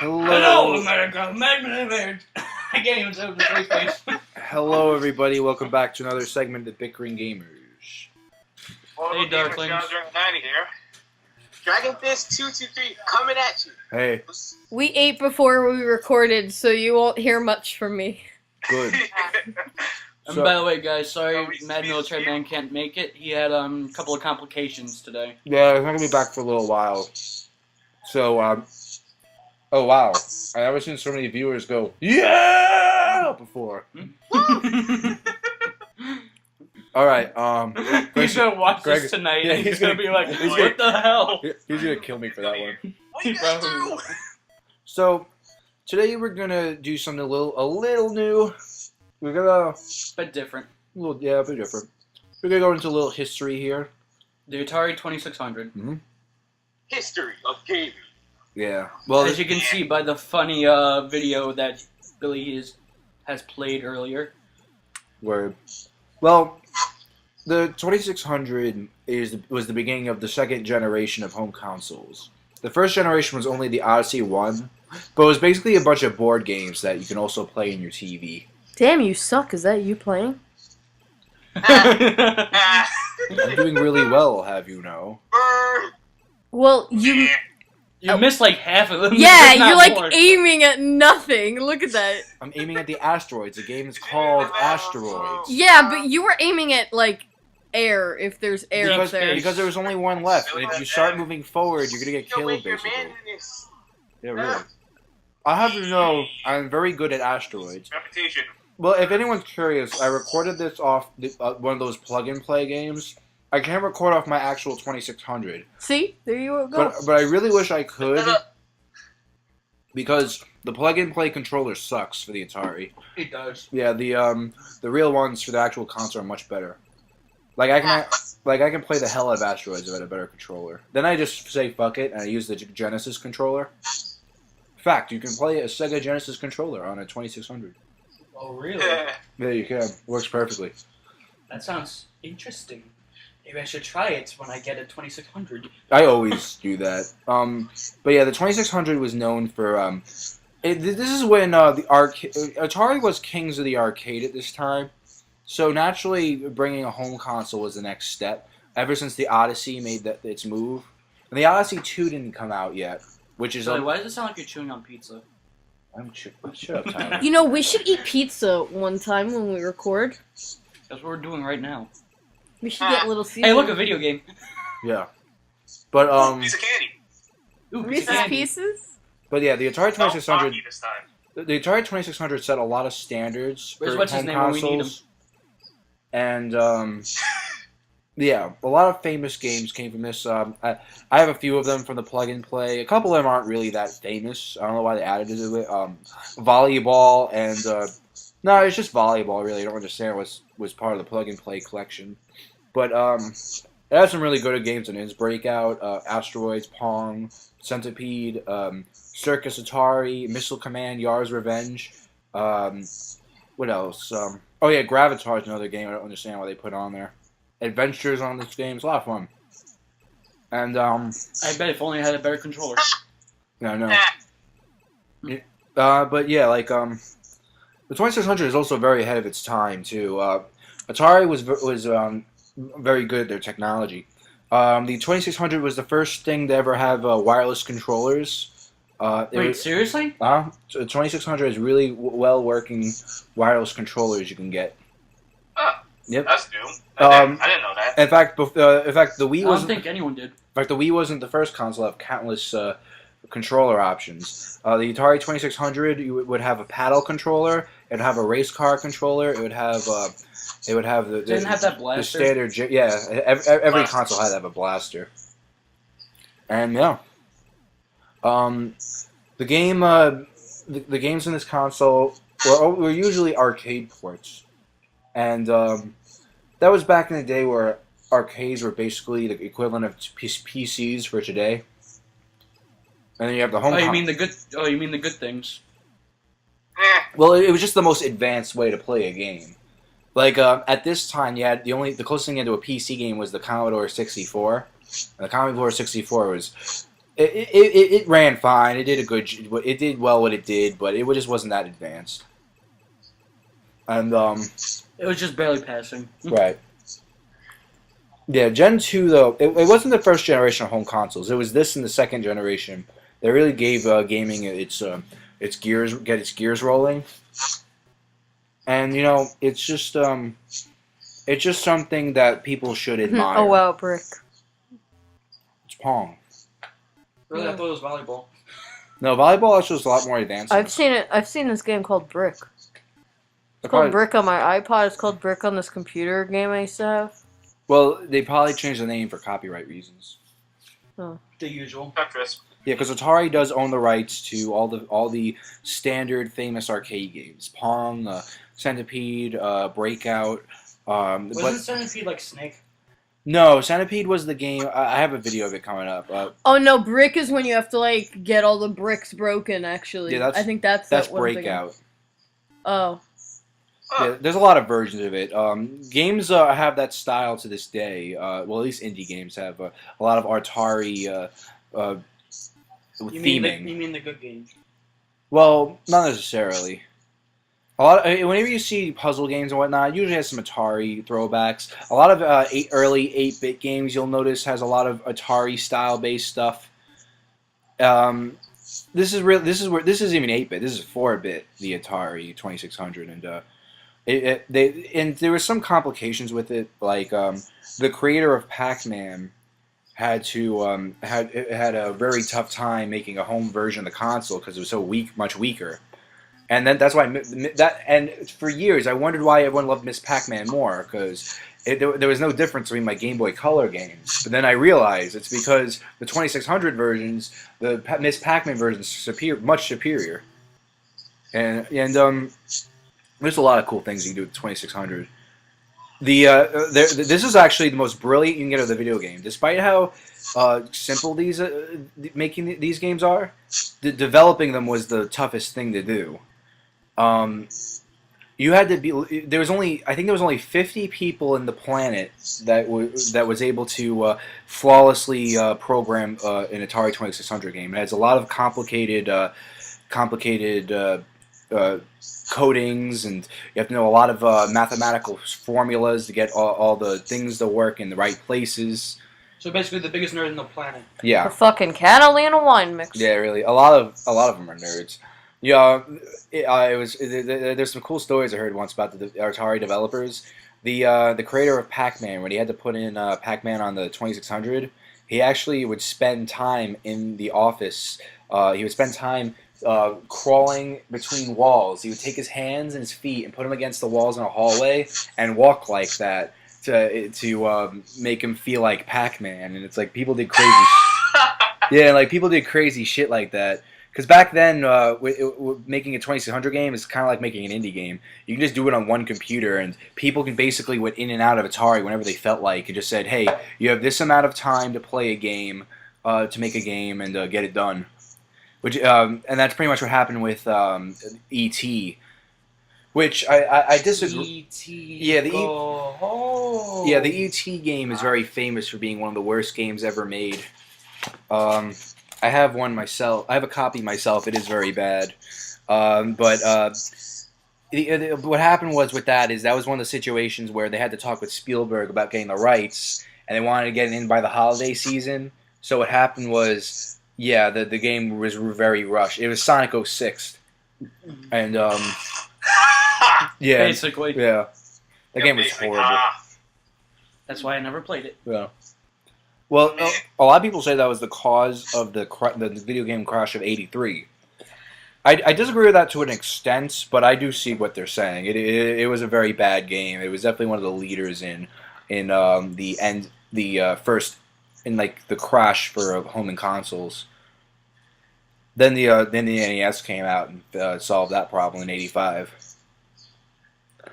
Hello, America. I can't even say it with a straight face. Hello, everybody. Welcome back to another segment of Bickering Gamers. Hey, Darklings. Here. Dragon Fist 223 coming at you. Hey, We ate before we recorded, so you won't hear much from me. good. And So- by the way, guys, sorry Mad Military Man can't make it. He had a couple of complications today. Yeah, I'm not gonna be back for a little while. So, oh wow, I never seen so many viewers go yeah before. All right, He's gonna watch Greg- this tonight, yeah, and he's he's gonna gonna- be like, he's "What the hell?" he's gonna kill me for that one. What you guys do? So, today we're gonna do something a little new. We're gonna But different. a bit different. We're gonna go into a little history here. The Atari 2600. History of gaming. Yeah. Well, As you can see by the funny video that Billy has played earlier. Word. Well, the 2600 was the beginning of the second generation of home consoles. The first generation was only the Odyssey 1, but it was basically a bunch of board games that you can also play in your TV. Damn, you suck. Is that you playing? Ah, I'm doing really well, have you know. burn. Well, you... You missed like half of them. Yeah, if not you're like more. aiming at nothing. Look at that. I'm aiming at the asteroids. The game is called Asteroids. Yeah, but you were aiming at, like, air, if there's air up there. Because there was only one left, and if you start moving forward, you're gonna get Yo, killed, wait, your basically. manliness. Yeah, really. I have to know, I'm very good at asteroids. Reputation. Well, if anyone's curious, I recorded this off one of those plug-and-play games. I can't record off my actual 2600, See? There you go. but I really wish I could, because the plug-and-play controller sucks for the Atari. It does. Yeah, the real ones for the actual console are much better. Like I can play the hell out of Asteroids if I had a better controller. Then I just say fuck it and I use the Genesis controller. Fact, you can play a Sega Genesis controller on a 2600. Oh, really? Yeah, you can. Works perfectly. That sounds interesting. Maybe I should try it when I get a 2600. I always do that. But yeah, the 2600 was known for this is when the Atari was kings of the arcade at this time. So naturally, bringing a home console was the next step. Ever since the Odyssey made its move, and the Odyssey 2 didn't come out yet, which is Billy, why does it sound like you're chewing on pizza? Shut up, Tyler. You know, we should eat pizza one time when we record. That's what we're doing right now. We should get little Caesar. Hey, look, a video game. Yeah, but Piece of candy. Ooh, Reese's candy. Pieces? but yeah, the Atari 2600. Hockey this time. The Atari 2600 set a lot of standards for What's his home name when we need consoles. And yeah, a lot of famous games came from this. I have a few of them from the plug and play. A couple of them aren't really that famous. I don't know why they added it to it. Volleyball and no, it's just volleyball. Really, I don't understand was part of the plug and play collection. But it has some really good games in it. It's Breakout, Asteroids, Pong, Centipede, Circus Atari, Missile Command, Yar's Revenge. What else? Oh yeah, Gravatar is another game I don't understand why they put on there. Adventures on this game. It's a lot of fun. And I bet if only I had a better controller. no. But yeah, like the 2600 is also very ahead of its time too. Atari was very good at their technology. The 2600 was the first thing to ever have wireless controllers. Wait, seriously? So the 2600 is really well working wireless controllers you can get. Yep. That's new. I didn't know that. In fact, the Wii I don't wasn't. think anyone did. In fact, the Wii wasn't the first console to have countless controller options. The Atari 2600 would have a paddle controller. It would have a race car controller. It would have the Didn't have that blaster. the standard. Yeah, every console had to have a blaster. And yeah, the the games in this console were usually arcade ports, and that was back in the day where arcades were basically the equivalent of PCs for today. And then you have the home. Oh, you mean the good? Oh, you mean the good things? Well, it was just the most advanced way to play a game. Like at this time, you had the closest thing into a PC game was the Commodore 64. And the Commodore 64 was It ran fine. It did a good. It did well what it did, but it just wasn't that advanced. And It was just barely passing. right. Yeah, Gen 2 though it wasn't the first generation of home consoles. It was this and the second generation. They really gave gaming its gears rolling. And it's just something that people should admire. Oh wow, brick. It's Pong. Really, I thought it was volleyball. No, volleyball actually was a lot more advanced. I've seen it. I've seen this game called Brick. It's called Brick on my iPod. It's called Brick on this computer game I used to have. Well, they probably changed the name for copyright reasons. Oh. The usual. Yeah, because Atari does own the rights to all the standard famous arcade games: Pong, Centipede, Breakout. Wasn't Centipede like Snake? No, Centipede was the game. I have a video of it coming up. Oh no, Brick is when you have to like get all the bricks broken. Actually, Yeah, I think that's Breakout. Oh. Yeah, there's a lot of versions of it. Games have that style to this day. Well, at least indie games have a lot of Atari theming. You mean the good games? Well, not necessarily. Whenever you see puzzle games and whatnot, it usually has some Atari throwbacks. A lot of early 8-bit games you'll notice has a lot of Atari style based stuff. This is even 8-bit. This is 4-bit. The Atari 2600 and there were some complications with it, like the creator of Pac-Man had a very tough time making a home version of the console because it was so much weaker. And then that's why and for years I wondered why everyone loved Miss Pac-Man more, because there was no difference between my Game Boy Color games. But then I realized it's because the 2600 versions, the Miss Pac-Man versions, much superior. And there's a lot of cool things you can do with the 2600. This is actually the most brilliant you can get of the video game, despite how simple making these games are. Developing them was the toughest thing to do. You had to be. I think there was only 50 people in the planet that was able to flawlessly program an Atari 2600 game. It has a lot of complicated codings, and you have to know a lot of mathematical formulas to get all the things to work in the right places. So basically, the biggest nerd on the planet. Yeah. A fucking Catalina wine mix. Yeah, really. A lot of them are nerds. Yeah, there's some cool stories I heard once about the Atari developers. The creator of Pac-Man, when he had to put in Pac-Man on the 2600, he actually would spend time in the office. He would spend time crawling between walls. He would take his hands and his feet and put them against the walls in a hallway and walk like that to make him feel like Pac-Man. And it's like people did crazy. Yeah, like people did crazy shit like that. Because back then, making a 2600 game is kind of like making an indie game. You can just do it on one computer, and people can basically went in and out of Atari whenever they felt like. It just said, hey, you have this amount of time to play a game, to make a game, and get it done. And that's pretty much what happened with E.T., which I disagree. E.T. Yeah, the E.T. game is very famous for being one of the worst games ever made. I have one myself. I have a copy myself. It is very bad. What happened with that was one of the situations where they had to talk with Spielberg about getting the rights, and they wanted to get it in by the holiday season. So what happened was, the game was very rushed. It was Sonic 06. And, yeah. Basically. Yeah. The game was horrible. That's why I never played it. Yeah. Well, a lot of people say that was the cause of the video game crash of '83. I disagree with that to an extent, but I do see what they're saying. It was a very bad game. It was definitely one of the leaders in the crash for home and consoles. Then the NES came out and solved that problem in '85.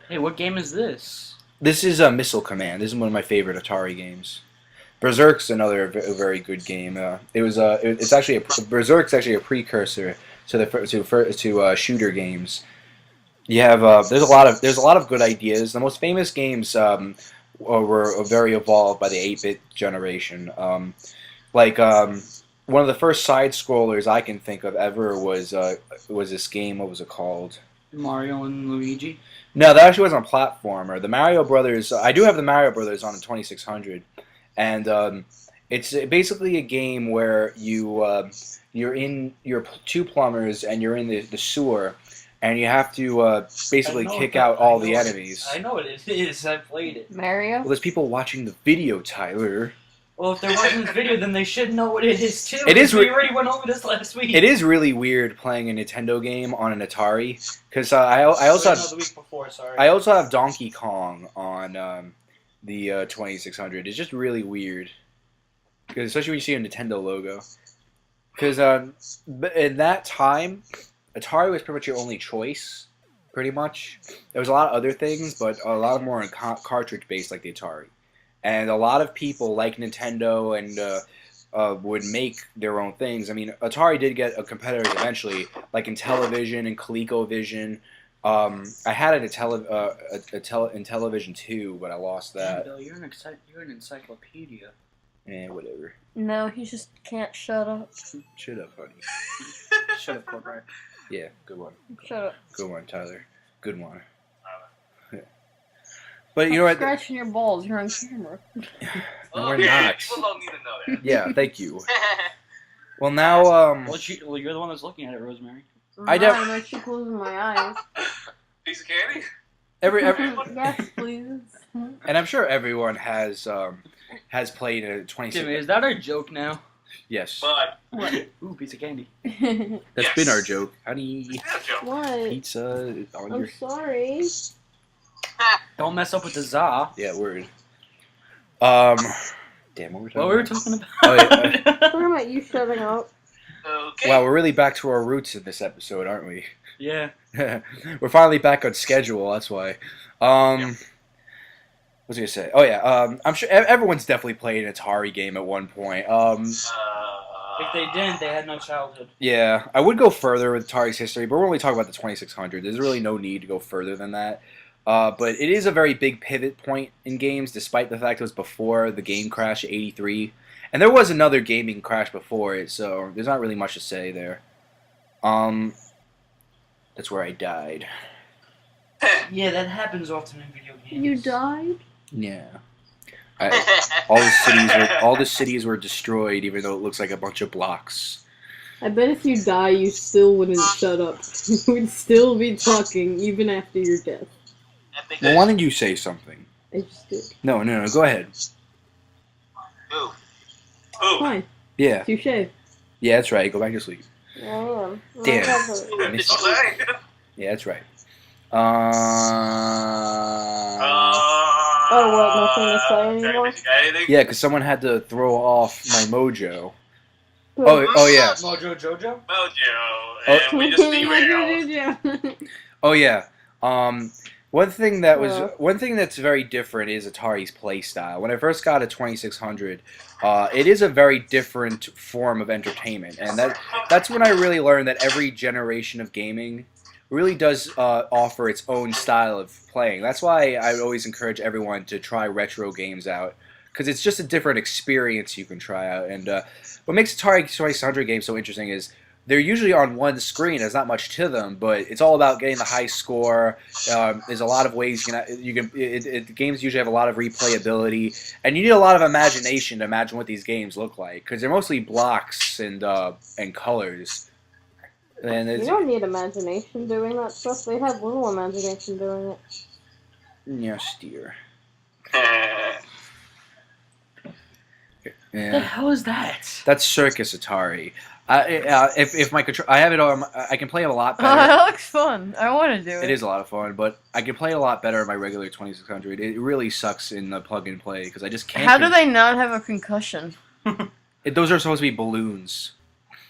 Hey, what game is this? This is Missile Command. This is one of my favorite Atari games. Berserk's another very good game. Berserk's actually a precursor to shooter games. You have there's a lot of good ideas. The most famous games were very evolved by the 8-bit generation. Like one of the first side scrollers I can think of ever was this game. What was it called? Mario and Luigi. No, that actually wasn't a platformer. The Mario Brothers. I do have the Mario Brothers on the 2600, and it's basically a game where you're two plumbers and you're in the sewer, and you have to basically kick out all the enemies. I know what it is. I played it. Mario? Well, there's people watching the video, Tyler. Well, if they're watching this video, then they should know what it is too. It is. We already went over this last week. It is really weird playing a Nintendo game on an Atari because I also have the week before. Sorry. I also have Donkey Kong on the 2600. It's just really weird, because especially when you see a Nintendo logo. Because in that time, Atari was pretty much your only choice. Pretty much, there was a lot of other things, but a lot more cartridge based, like the Atari. And a lot of people like Nintendo and would make their own things. I mean, Atari did get a competitor eventually, like in Television and ColecoVision. I had it in Television too, but I lost that. Bill, you're an encyclopedia. Whatever. No, he just can't shut up. Shut up, honey. Shut up, Cobra. Yeah, good one. Shut up. Good one, Tyler. Good one. But you know what? Scratching your balls. You're on camera. We're not. People don't need to know that. Yeah, thank you. Well, now, Well, you're the one that's looking at it, Rosemary. I don't- I'm actually closing my eyes. Piece of candy? every Yes, please. and I'm sure everyone has played a 26. Jimmy, is that our joke now? Yes, But Ooh, piece of candy. that's Yes. been our joke. Honey, yeah, joke. What? pizza on I'm your. sorry. Don't mess up with the za. Yeah, word. Damn, what were we talking What were we about? talking about? Oh, yeah. Talking about you shutting up. Okay. Wow, we're really back to our roots in this episode, aren't we? Yeah. We're finally back on schedule. That's why. What was I gonna say? Oh yeah. I'm sure everyone's definitely played an Atari game at one point. If they didn't, they had no childhood. Yeah, I would go further with Atari's history, but we're only talking about the 2600. There's really no need to go further than that. But it is a very big pivot point in games, despite the fact it was before the game crash of '83. And there was another gaming crash before it, so there's not really much to say there. That's where I died. Yeah, that happens often in video games. You died? Yeah. All the cities were destroyed, even though it looks like a bunch of blocks. I bet if you die, you still wouldn't shut up. You would still be talking, even after your death. I think Well, why don't you say something? I just did. No, go ahead. Ooh. Ooh. Fine. Yeah, Touche. yeah, that's right. Go back to sleep. I am. Damn. Ooh, I missed it's it. okay. Yeah, that's right. Oh, what, nothing to say anymore? You got anything? Yeah, because someone had to throw off my mojo. Oh yeah. Mojo Jojo? Mojo. And we just derailed. Oh yeah. One thing that's very different is Atari's playstyle. When I first got a 2600, it is a very different form of entertainment, and that's when I really learned that every generation of gaming really does offer its own style of playing. That's why I always encourage everyone to try retro games out, because it's just a different experience you can try out. And what makes Atari 2600 games so interesting is they're usually on one screen. There's not much to them, but it's all about getting the high score. There's a lot of ways games usually have a lot of replayability, and you need a lot of imagination to imagine what these games look like, because they're mostly blocks and colors. And You don't need imagination doing that stuff. They have little imagination doing it. yes, dear. The Yeah, hell is that? that's Circus Atari. If my control, I have it on. I can play it a lot Oh, better. that looks fun. I want to do it. It is a lot of fun, but I can play it a lot better in my regular 2600. It really sucks in the plug and play because I just can't. How do they not have a concussion? Those are supposed to be balloons.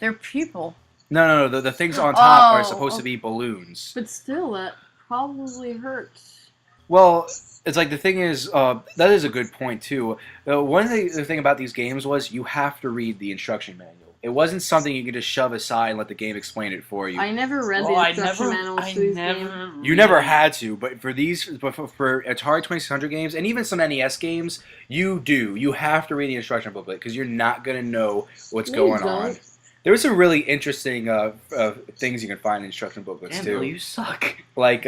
They're people. No. The things on top are Oh, supposed to be balloons. But still, that probably hurts. Well, it's like the thing is, that is a good point too. One thing, the thing about these games was you have to read the instruction manual. It wasn't something you could just shove aside and let the game explain it for you. I never read the instruction manuals to these games. You never had to, but for Atari 2600 games and even some NES games, you do. You have to read the instruction booklet because you're not gonna know what's going on. There were some really interesting things you can find in instruction booklets too. Damn, you suck. Like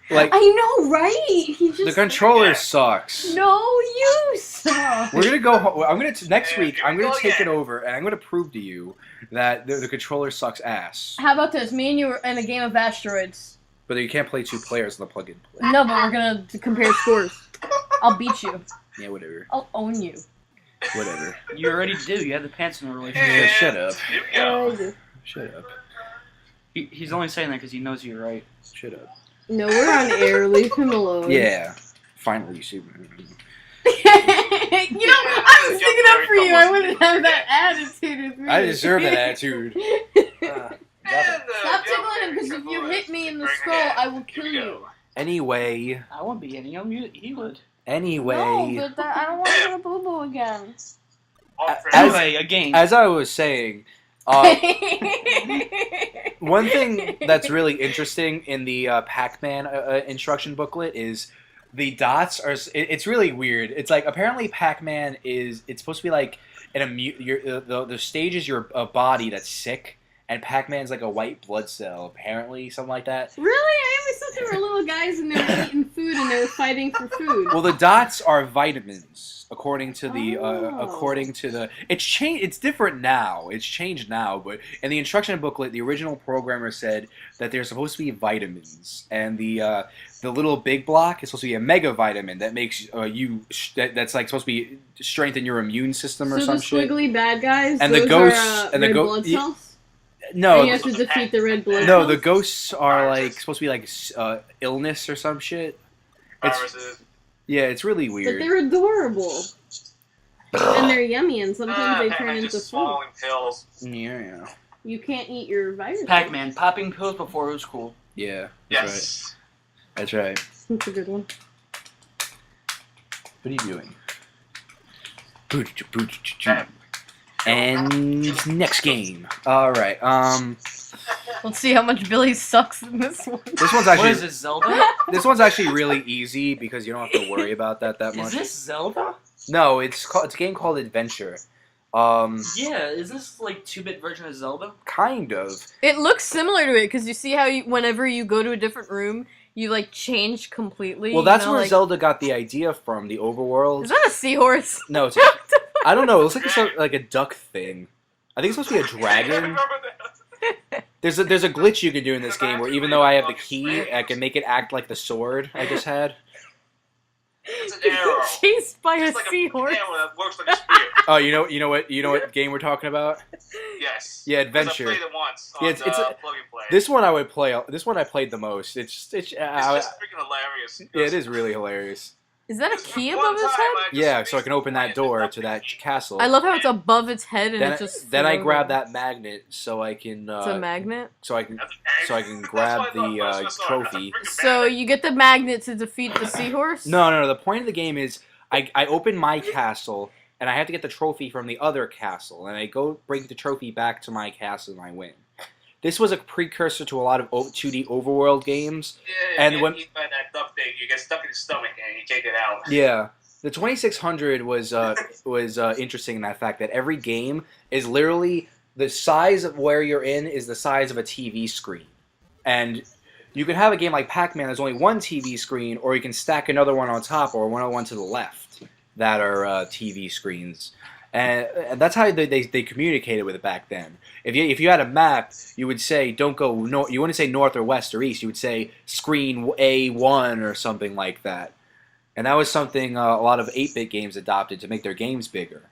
like I know, right? the controller sucks. No, you suck. We're gonna go. Next week. I'm gonna take it over, and I'm gonna prove to you that the controller sucks ass. How about this? Me and you are in a game of asteroids. But you can't play 2 players in the plug-in play. No, but we're gonna compare scores. I'll beat you. Yeah, whatever. I'll own you. Whatever. You already do. You have the pants in the relationship. Yeah, shut up. Shut up. He's only saying that because he knows you're right. Shut up. No, we're on air. Leave him alone. Yeah. Finally, you see. You know, I was sticking up for you. I wouldn't have that attitude with me. I deserve that attitude. Stop tickling him, because if you hit me in the skull, I will kill you. Anyway. I won't be hitting him. He would. Anyway. No, but I don't want to get a boo-boo again. Anyway, a game. As I was saying, one thing that's really interesting in the Pac-Man instruction booklet is the dots are. It's really weird. It's like apparently Pac-Man is. It's supposed to be like the stage is your body that's sick, and Pac-Man's like a white blood cell. Apparently, something like that. Really? I always thought there were little guys and they were eating food and they were fighting for food. Well, the dots are vitamins, according to the. It's changed. It's different now. It's changed now, but in the instruction booklet, the original programmer said that they're supposed to be vitamins, and the little big block is supposed to be a mega vitamin that makes that's like supposed to be strengthen your immune system or some shit. So the squiggly bad guys, and those the ghosts are, and the red blood cells? No, and you have to defeat the red blood cells? No, the ghosts are like supposed to be like illness or some shit. Yeah, it's really weird. But they're adorable. And they're yummy, and sometimes they turn into food. Pills. Yeah. You can't eat your viruses. Pac-Man, popping pills before it was cool. Yeah. Yes. That's right. That's a good one. What are you doing? And next game. All right. Let's see how much Billy sucks in this one. This one's actually. What is this, Zelda? This one's actually really easy because you don't have to worry about that much. Is this Zelda? No, it's a game called Adventure. Yeah, is this like 2-bit version of Zelda? Kind of. It looks similar to it because you see how whenever you go to a different room, you like change completely. Well, that's where Zelda got the idea from. The overworld. Is that a seahorse? No, it's. I don't know. It looks like a duck thing. I think it's supposed to be a dragon. There's a glitch you can do in this game where even though I have the key, I can make it act like the sword I just had. It's an arrow. Chased by a Like seahorse. that works like a spear. Oh, you know what game we're talking about? Yes. Yeah, Adventure. I played it once. Yeah, On, it's plug and play. this one I would play. This one I played the most. It's It's just freaking hilarious. yeah, it is really hilarious. Is that a key above his head? Yeah, so I can open that door to that castle. I love how it's above its head and it just. Then I grab that magnet so I can. It's a magnet. So I can grab the trophy. So you get the magnet to defeat the seahorse? No. The point of the game is I open my castle and I have to get the trophy from the other castle, and I go bring the trophy back to my castle and I win. This was a precursor to a lot of 2D overworld games. Yeah, and when eat by that duck thing, you get stuck in the stomach and you can't get out. Yeah, the 2600 was interesting in that fact that every game is literally the size of where you're in is the size of a TV screen, and you can have a game like Pac-Man. There's only one TV screen, or you can stack another one on top, or one to the left that are TV screens. And that's how they communicated with it back then. If you had a map, you would say don't go north. You wouldn't say north or west or east. You would say screen A1 or something like that. And that was something a lot of 8-bit games adopted to make their games bigger.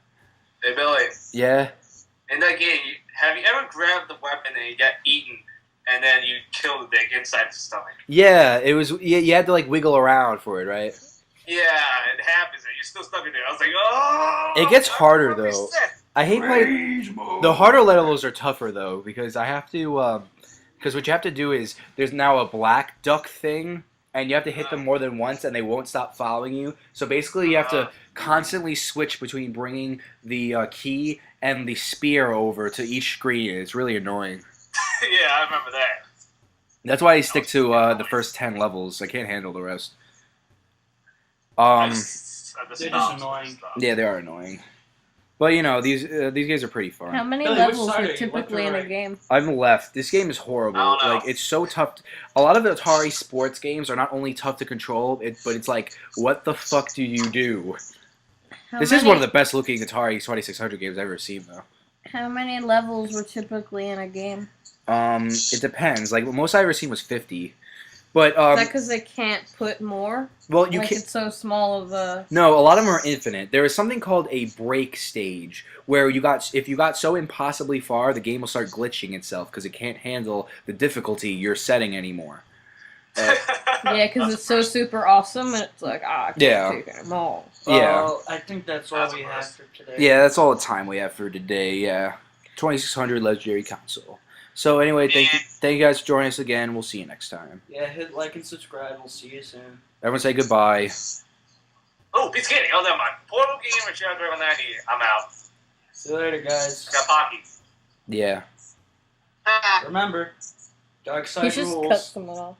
Hey Billy. Yeah. In that game, have you ever grabbed the weapon and you got eaten, and then you kill the thing inside the stomach? Yeah, it was. You had to like wiggle around for it, right? Yeah, it happens, and you're still stuck in there. I was like, oh! It gets harder, though. I hate playing... The harder levels are tougher, though, because I have to... Because what you have to do is, there's now a black duck thing, and you have to hit them more than once, and they won't stop following you. So basically, you have to constantly switch between bringing the key and the spear over to each screen. It's really annoying. Yeah, I remember that. That's why I stick to the first 10 levels. I can't handle the rest. They're just annoying. Yeah, they are annoying. But you know, these games are pretty fun. How many Billy, which levels side are are you, typically left or in a right? game? I'm left. This game is horrible. I don't know. Like, it's so tough. A lot of the Atari sports games are not only tough to control, but it's like, what the fuck do you do? This is one of the best looking Atari 2600 games I've ever seen, though. How many levels were typically in a game? It depends. Like, the most I've ever seen was 50. But Is that because they can't put more? well, you Like can. it's so small of a. No, a lot of them are infinite. There is something called a break stage where if you got so impossibly far, the game will start glitching itself because it can't handle the difficulty you're setting anymore. Yeah, because it's so super awesome, and it's like, I can't take them all. Yeah. Well, I think that's all we have for today. Yeah, that's all the time we have for today. Yeah, 2600 legendary console. So anyway, thank you guys for joining us again. We'll see you next time. Yeah, hit like and subscribe. We'll see you soon. Everyone say goodbye. Oh, Pete's kidding. Oh, never mind. Portal Gamer Channel 90. I'm out. See you later, guys. Got Pocky. Yeah. Remember, dark He side just rules. cut someone off.